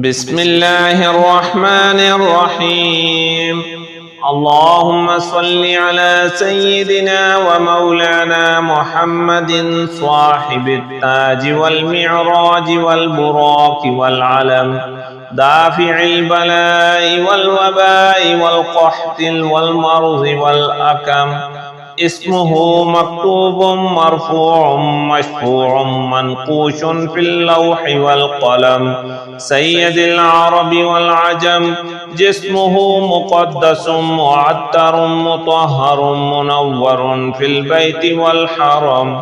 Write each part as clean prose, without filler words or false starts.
بسم الله الرحمن الرحيم. اللهم صل على سيدنا ومولانا محمد صاحب التاج والمعراج والبراق والعلم، دافع البلاء والوباء والقحط والمرض والأكم. اسمه مكتوب مرفوع مشفوع منقوش في اللوح والقلم، سيد العرب والعجم. جسمه مقدس معطر مطهر منور في البيت والحرم،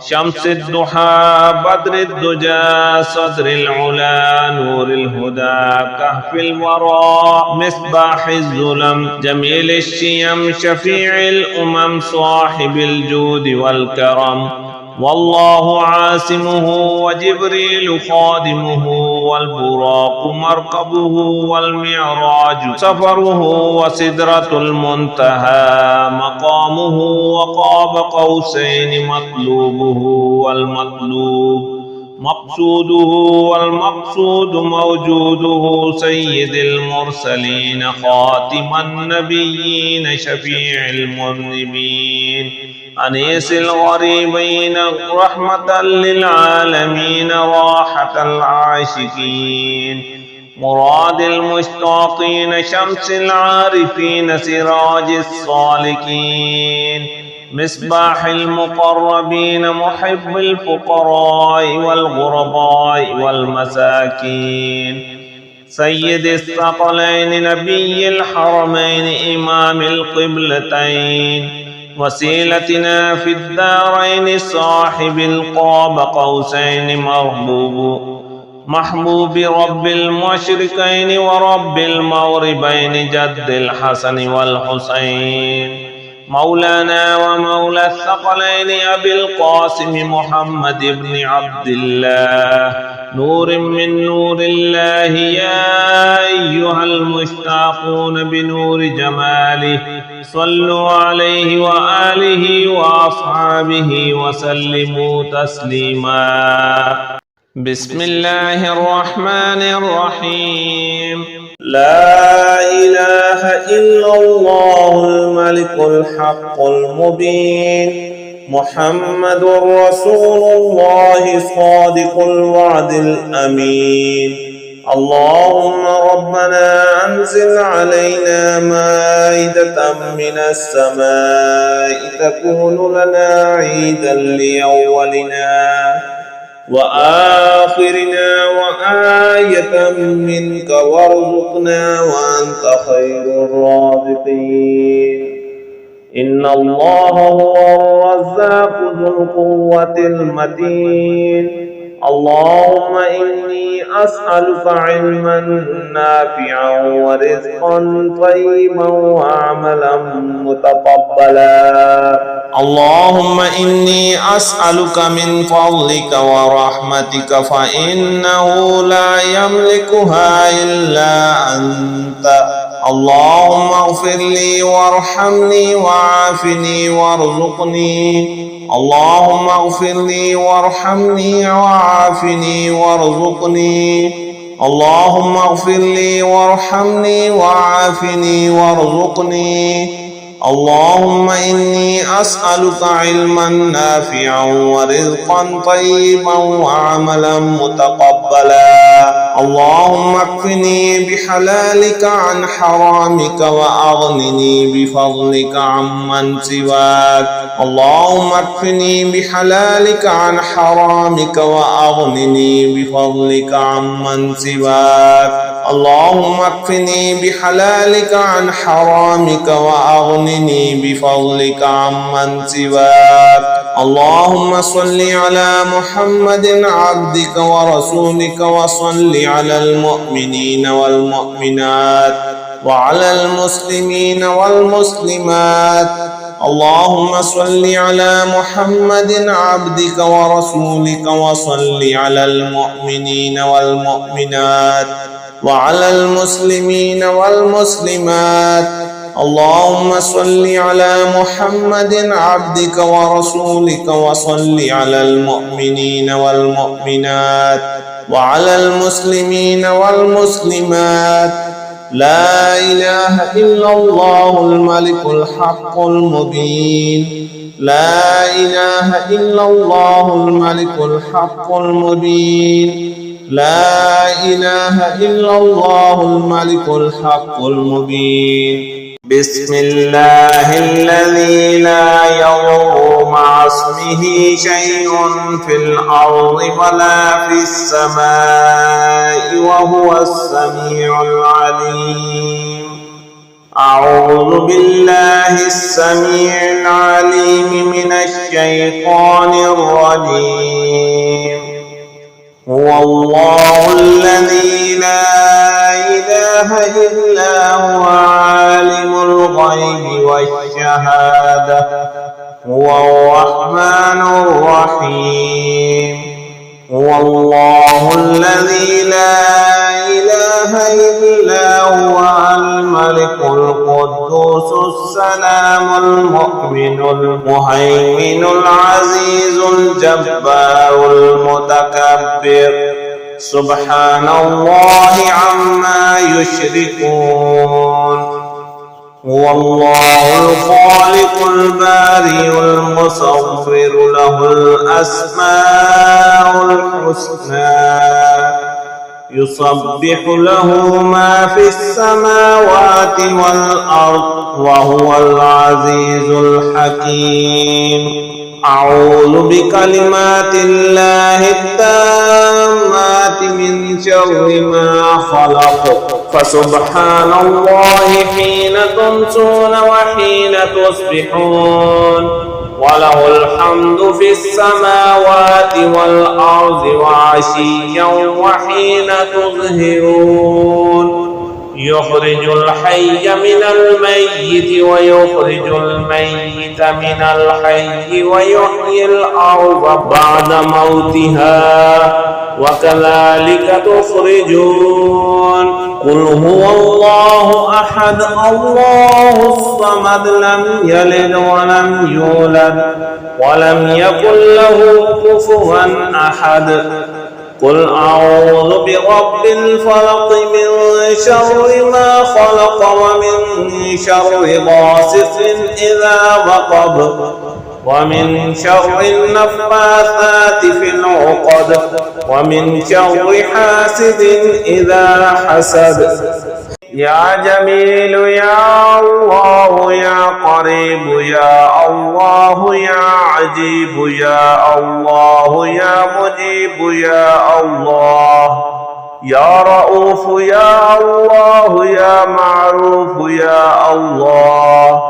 شمس الضحى بدر الدجى صدر العلا نور الهدى كهف الورى مصباح الظلم، جميل الشيم شفيع الأمم صاحب الجود والكرم. والله عاصمه وجبريل خادمه، والبراق مركبه والمعراج سفره، وسدرة المنتهى مقامه، وقاب قوسين مطلوبه والمطلوب مقصوده، والمقصود موجوده. سيد المرسلين خاتم النبيين شفيع المذنبين، أنيس الغريبين رحمة للعالمين راحة العاشقين، مراد المشتاقين شمس العارفين سراج الصالكين، مصباح المقربين محب الفقراء والغرباء والمساكين، سيد الثقلين نبي الحرمين إمام القبلتين، وسيلتنا في الدارين صاحب القاب قوسين محبوب رب المشرقين ورب المغربين جد الحسن والحسين، مولانا ومولى الثقلين أبي القاسم محمد بن عبد الله، نور من نور الله. يا أيها المشتاقون بنور جماله صلوا عليه وآله وأصحابه وسلموا تسليما. بسم الله الرحمن الرحيم. لا إله إلا الله الملك الحق المبين، محمد رسول الله صادق الوعد الأمين. اللهم ربنا أنزل علينا مائدة من السماء تكون لنا عيدا لأولنا وآخرنا وآية منك، وارزقنا وأنت خير الرازقين. إن الله هو الرزاق ذو القوة المتين. اللهم إني أسألك علما نافعا ورزقا طيبا وعملا متقبلا. اللهم إني أسألك من فضلك ورحمتك فإنه لا يملكها إلا أنت. اللهم اغفر لي وارحمني وعافني وارزقني. اللهم اغفر لي وارحمني وعافني وارزقني. اللهم اغفر لي وارحمني وعافني وارزقني. اللهم إني أسألك علما نافعا ورزقا طيبا وعملا متقبلا. اللهم اكفني بحلالك عن حرامك وأغنني بفضلك عمن سواك. اللهم اكفني بحلالك عن حرامك وأغنني بفضلك عمن سواك. اللهم اكفني بحلالك عن حرامك وأغنني بفضلك عمن سواك. اللهم صل على محمد عبدك ورسولك، وصل على المؤمنين والمؤمنات وعلى المسلمين والمسلمات. اللهم صل على محمد عبدك ورسولك، وصل على المؤمنين والمؤمنات وعلى المسلمين والمسلمات. اللهم صل على محمد عبدك ورسولك، وصل على المؤمنين والمؤمنات وعلى المسلمين والمسلمات. لا إله إلا الله الملك الحق المبين. لا إله إلا الله الملك الحق المبين. لا إله إلا الله الملك الحق المبين. بسم الله الذي لا يضر مع اسمه شيء في الأرض ولا في السماء وهو السميع العليم. أعوذ بالله السميع العليم من الشيطان الرجيم. هو الله الذي لا إله إلا هو عالم الغيب والشهادة. هو الرحمن الرحيم. هو الله الذي لا إله إلا هو الملك القدوس السلام المؤمن المهيمن العزيز الجبار المتكبر. سبحان الله عما يشركون. هو الله الخالق البارئ المصور له الأسماء الحسنى. يسبح له ما في السماوات والأرض وهو العزيز الحكيم. أعوذ بكلمات الله التامات من شر ما خلق. فسبحان الله حين تمسون وحين تصبحون. وله الحمد في السماوات والأرض وعشيا وحين تظهرون. يخرج الحي من الميت ويخرج الميت من الحي ويحيي الأرض بعد موتها وكذلك تخرجون. قل هو الله أحد الله الصمد لم يلد ولم يولد ولم يكن له كفوا أحد. قل أعوذ برب الفلق من شر ما خلق ومن شر غاسق إذا وقب ومن شر النفاثات في العقد ومن شر حاسد إذا حسد. يا جميل يا الله يا قريب يا الله يا عجيب يا الله يا مجيب يا الله يا رؤوف يا الله يا معروف يا الله